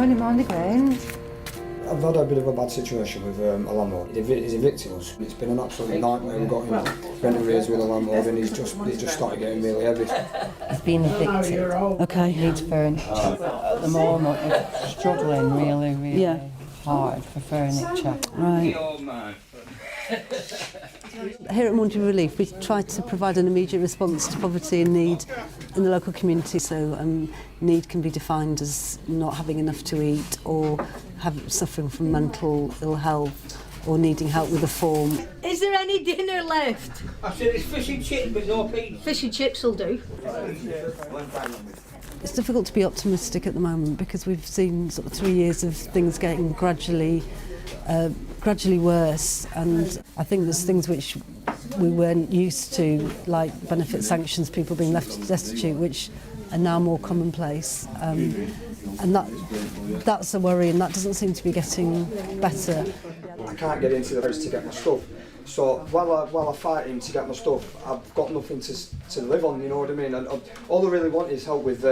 having him on the ground. I've had a bit of a bad situation with a landlord. He's evicted us. It's been an absolute nightmare. We've got him rent arrears with a landlord, and he's just started getting really heavy. He's been evicted. Okay. Needs furniture. At the moment, we're struggling really hard for furniture. Right. Here at Monday Relief, we try to provide an immediate response to poverty and need in the local community. So need can be defined as not having enough to eat, or suffering from mental ill health, or needing help with a form. Is there any dinner left? I said it's fish and chips, but no peas. Fish and chips will do. It's difficult to be optimistic at the moment because we've seen sort of 3 years of things getting gradually worse, and I think there's things which we weren't used to, like benefit sanctions, people being left destitute, which are now more commonplace, and that's a worry, and that doesn't seem to be getting better. I can't get into the house to get my stuff, so while I fight him to get my stuff, I've got nothing to live on, you know what I mean? And all I really want is help with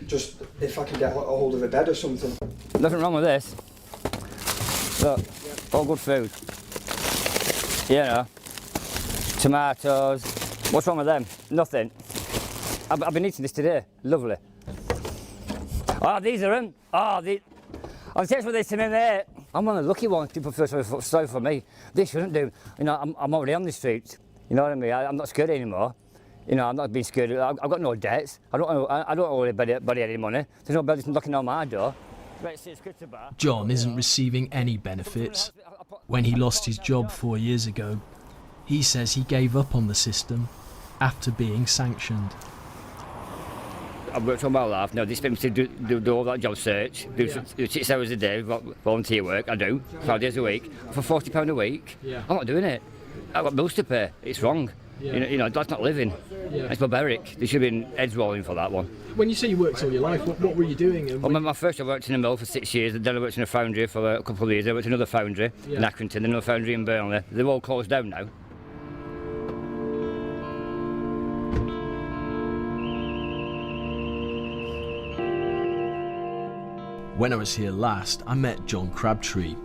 just if I can get a hold of a bed or something. Nothing wrong with this. Look, all good food. You know, tomatoes. What's wrong with them? Nothing. I've been eating this today. Lovely. Oh, these are them. Oh, these. I'll tell you what this to me, mate. I'm one of the lucky ones. People feel sorry for me. They shouldn't do. You know, I'm already on the streets. You know what I mean? I'm not scared anymore. You know, I'm not being scared. I've got no debts. I don't owe anybody any money. There's nobody knocking on my door. John isn't receiving any benefits. When he lost his job 4 years ago, he says he gave up on the system after being sanctioned. I've worked all my life. Now, they expect me to do all that job search, do 6 hours a day, volunteer work. I do, 5 days a week, for £40 a week. I'm not doing it. I've got bills to pay. It's wrong. You know, that's not living. It's barbaric. There should have been heads rolling for that one. When you say you worked all your life, what were you doing? Well, my first job, I worked in a mill for 6 years, then I worked in a foundry for a couple of years. I worked in another foundry in Accrington, then another foundry in Burnley. They're all closed down now. When I was here last, I met John Crabtree.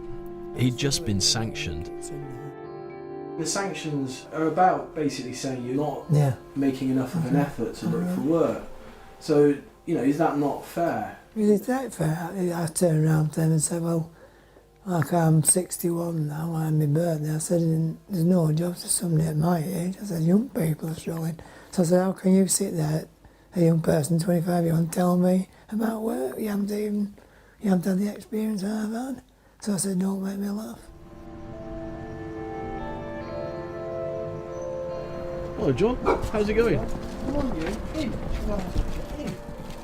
He'd just been sanctioned. The sanctions are about basically saying you're not making enough of an effort to look for work. So, you know, is that not fair? Is that fair? I turned around to them and said, well, like I'm 61 now, I had my birthday. I said, there's no jobs for somebody at my age. I said, young people are struggling. So I said, how can you sit there, a young person, 25 years old, and tell me about work? You haven't had the experience I've had. So I said, don't make me laugh. Hello, John. How's it going?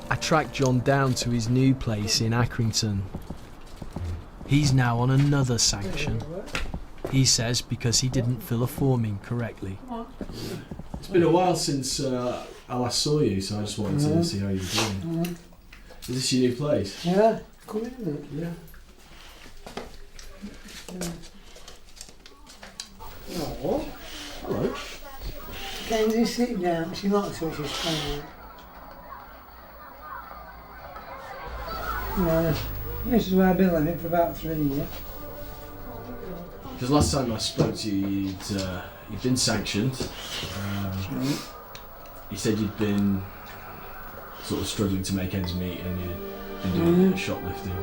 I tracked John down to his new place in Accrington. He's now on another sanction. He says because he didn't fill a form in correctly. It's been a while since I last saw you, so I just wanted to see how you were doing. Is this your new place? Yeah, come in. Yeah. Oh. Hello. Can you sit down? She likes what she's playing. Yeah, this is where I've been living for about 3 years. Because last time I spoke to you, you'd been sanctioned. You said you'd been sort of struggling to make ends meet, and you'd been doing a bit of shoplifting.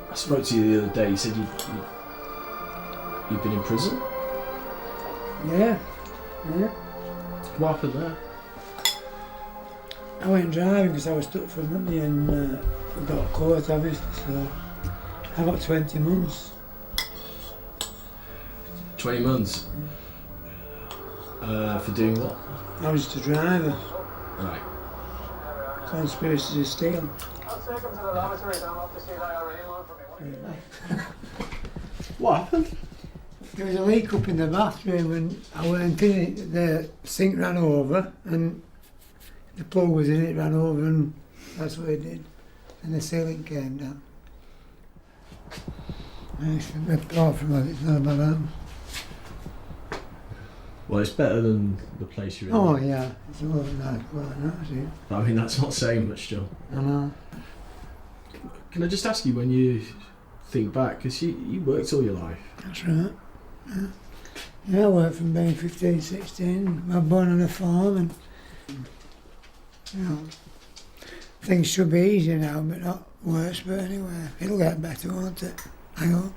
I spoke to you the other day. You said you'd been in prison. Yeah. What happened there? I went driving because I was stuck for money and I got caught, obviously, so I got 20 months. 20 months? For doing what? I was just a driver. Right. Conspiracy to steal. What happened? There was a leak up in the bathroom and I went in it, the sink ran over and the plug was in it, ran over, and that's what it did. And the ceiling came down. Apart from that, it's not about that. Well, it's better than the place you're in. Oh yeah, it's a lot nice, quite nice here. I mean, that's not saying much, John. I know. Can I just ask you, when you think back, because you worked all your life. That's right. Yeah, I worked from being 15, 16. I was born on a farm, and you know, things should be easier now, but not worse. But anyway, it'll get better, won't it? I hope.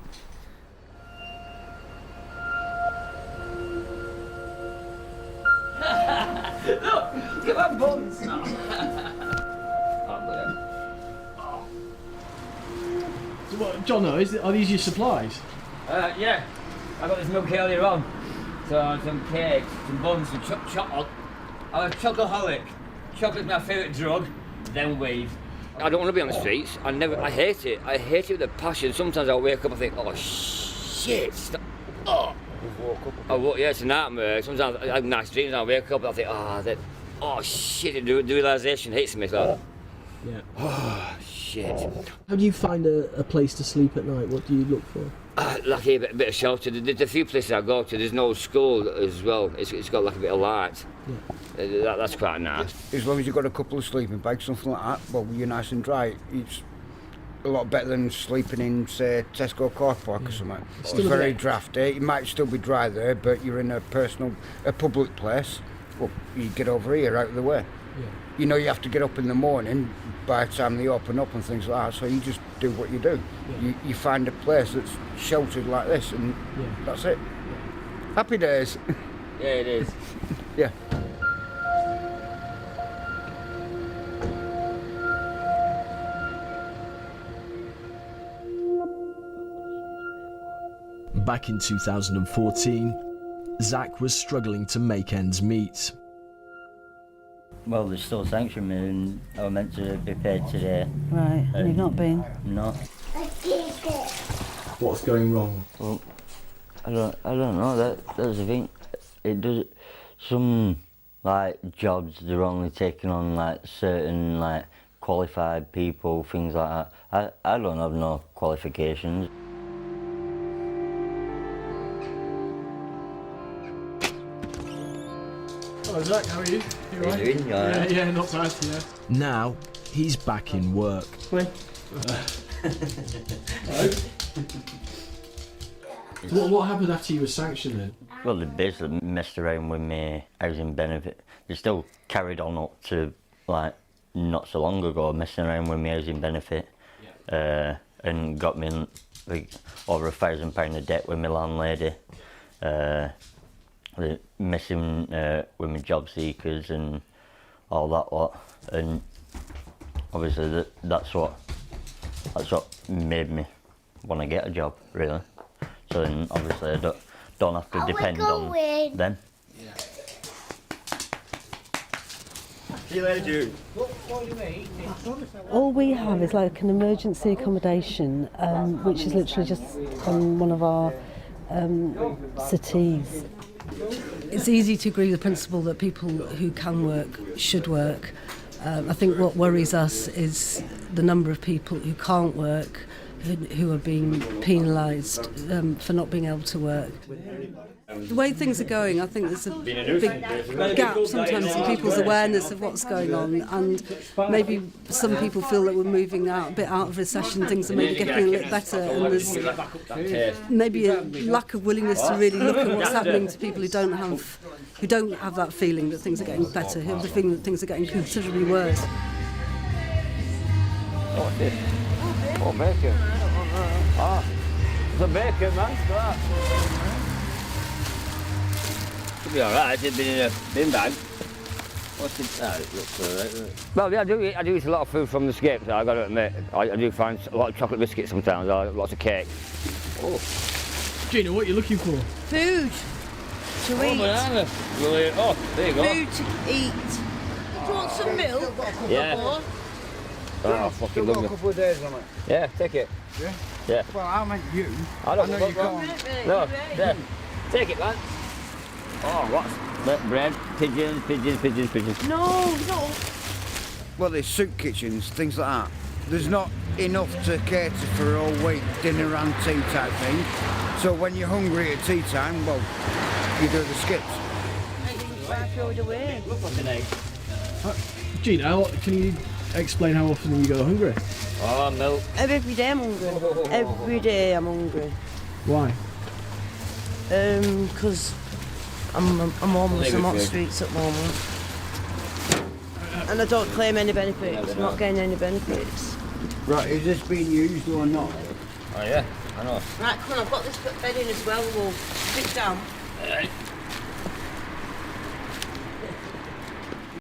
Look at my buns. So what, John, are these your supplies? Yeah, I got this milk earlier on. So some cakes, some buns, some chocolate. I'm a chocoholic. Chocolate's my favourite drug, then weed. I don't want to be on the streets. I hate it. I hate it with a passion. Sometimes I'll wake up and think, oh shit. Oh. Yeah, it's a nightmare. Sometimes I have nice dreams and I wake up and I think, oh shit, the realisation hits me. So, yeah. Oh shit. How do you find a place to sleep at night? What do you look for? Like a bit of shelter. There's a few places I go to. There's no school as well. It's got like a bit of light. Yeah. That's quite nice. As long as you've got a couple of sleeping bags, something like that, well, you're nice and dry. It's a lot better than sleeping in, say, Tesco car park or something. It's very drafty. It might still be dry there, but you're in a public place. Well, you get over here, out of the way. Yeah. You know you have to get up in the morning by the time they open up and things like that, so you just do what you do. Yeah. You find a place that's sheltered like this, and that's it. Yeah. Happy days. Yeah, it is. Yeah. Back in 2014, Zach was struggling to make ends meet. Well, they're still sanctioning me and I was meant to be paid today. Right, and you've not been? No. What's going wrong? Well, I don't know. That's the thing. It does. Some jobs, they're only taking on certain qualified people, things like that. I don't have no qualifications. Hello Zach, how are you? You all right? Doing? Yeah, not bad, yeah. Now, he's back in work. Hello. What happened after you were sanctioned then? Well, they basically messed around with my housing benefit. They still carried on up to not so long ago, messing around with my housing benefit, and got me in over £1,000 of debt with my landlady. Messing with my job seekers and all that lot, and obviously that's what made me want to get a job, really. So then obviously I don't have to depend on them. Yeah. See you later, Jude. All we have is an emergency accommodation, which is literally just on one of our settees. It's easy to agree with the principle that people who can work should work. I think what worries us is the number of people who can't work, who are being penalised for not being able to work. The way things are going, I think there's a big gap sometimes in people's awareness of what's going on, and maybe some people feel that we're moving a bit out of recession, things are maybe getting a little better, and there's maybe a lack of willingness to really look at what's happening to people who don't have that feeling that things are getting better, who have the feeling that things are getting considerably worse. What's this? Oh, bacon. Ah, the bacon, man. Should be alright, it's been in a bin bag. What's it? It looks alright. Well, yeah, I do eat a lot of food from the skips, I've got to admit. I do find a lot of chocolate biscuits sometimes, lots of cake. Oh. Gina, what are you looking for? Food to eat. Banana. Brilliant. Oh, there you go. Food to eat. Do you want some milk? Yeah. Oh, fucking love Got a it. couple of days on it. Yeah, take it. Yeah? Yeah. Well, I meant you. I don't know know you can't. No, there. Take it, man. Oh, what's bread? Pigeons. No. Well, there's soup kitchens, things like that. There's not enough to cater for a whole week, dinner and tea type thing. So when you're hungry at tea time, well, you do the skips. Throw it away. Look what's an egg. Gina, can you explain how often you go hungry? Oh, milk. Every day I'm hungry. Every day I'm hungry. Why? Because I'm homeless. I'm on the streets at the moment. And I don't claim any benefits. I'm not getting any benefits. Right, is this being used or not? Oh yeah, I know. Right, come on, I've got this bed in as well. We'll sit down.